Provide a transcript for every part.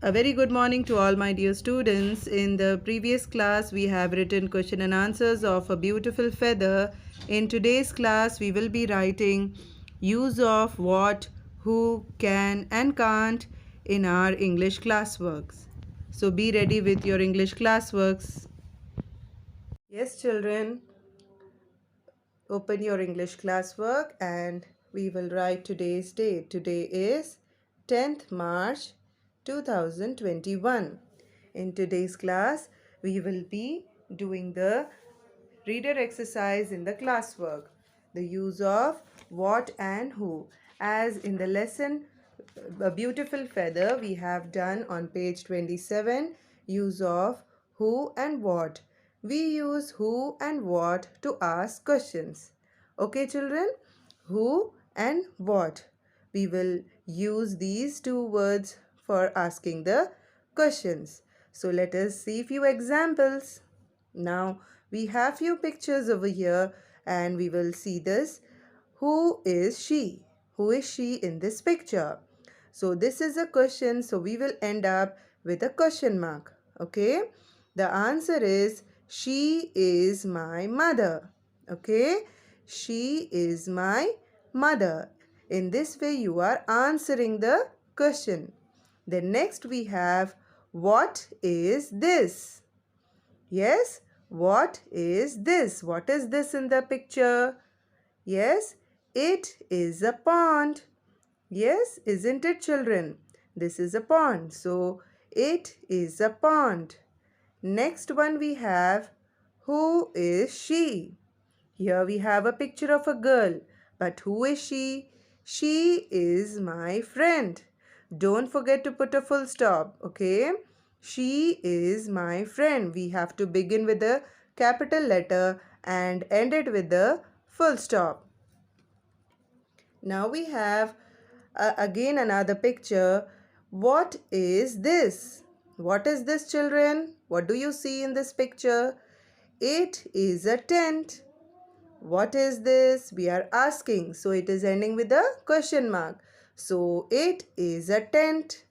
A very good morning to all my dear students. In the previous class, we have written question and answers of a beautiful feather. In today's class, we will be writing use of what, who, can and can't in our English classworks. So be ready with your English classworks. Yes, children, open your English classwork and we will write today's date. Today is 10th March 2021. In today's class, we will be doing the reader exercise in the classwork. The use of what and who. As in the lesson, A Beautiful Feather, we have done on page 27, use of who and what. We use who and what to ask questions. Okay, children? Who and what. We will use these two words for asking the questions. So let us see few examples. Now we have few pictures over here and we will see this. Who is she? Who is she in this picture? So this is a question, so we will end up with a question mark. Okay? The answer is she is my mother. Okay? She is my mother. In this way you are answering the question. Then next we have what is this? Yes, what is this? What is this in the picture? Yes, it is a pond. Yes, isn't it, children? This is a pond. So, it is a pond. Next one we have, who is she? Here we have a picture of a girl. But who is she? She is my friend. Don't forget to put a full stop, okay? She is my friend. We have to begin with a capital letter and end it with the full stop. Now we have again another picture. What is this? What is this, children? What do you see in this picture? It is a tent. What is this? We are asking. So it is ending with a question mark. So it is a tent.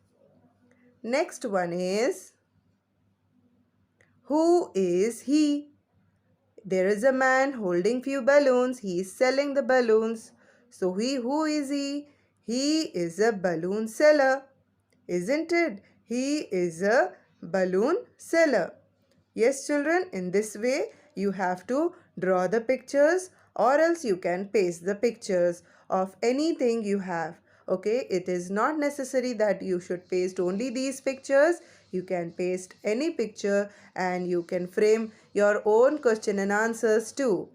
Next one is, who is he? There is a man holding few balloons. He is selling the balloons. So who is he? He is a balloon seller. Isn't it? He is a balloon seller. Yes, children, in this way you have to draw the pictures or else you can paste the pictures of anything you have. Okay, it is not necessary that you should paste only these pictures. You can paste any picture and you can frame your own question and answers too.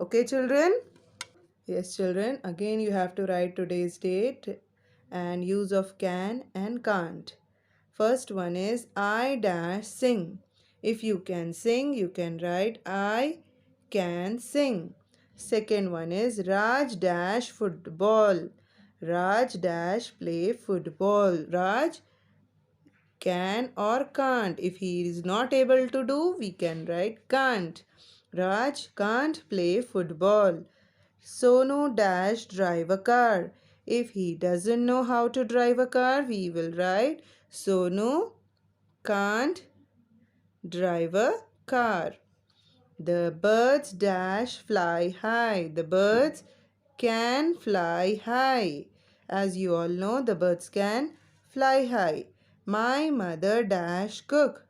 Okay, children? Yes, children, again you have to write today's date and use of can and can't. First one is I dash sing. If you can sing, you can write I can sing. Second one is Raj dash football. Raj dash play football. Raj can or can't. If he is not able to do, we can write can't. Raj can't play football. Sonu dash drive a car. If he doesn't know how to drive a car, we will write Sonu can't drive a car. The birds dash fly high. The birds can fly high. As you all know, the birds can fly high. My mother dash cook.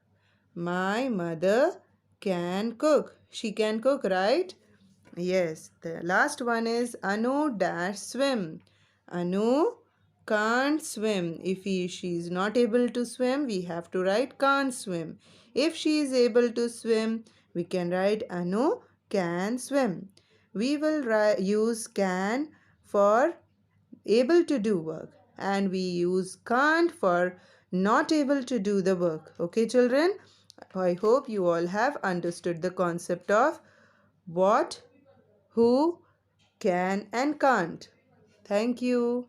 My mother can cook. She can cook, right? Yes. The last one is Anu dash swim. Anu can't swim. If she is not able to swim, we have to write can't swim. If she is able to swim, we can write Anu can swim. We will use can for able to do work and we use can't for not able to do the work. Okay, children? I hope you all have understood the concept of what, who, can and can't. Thank you.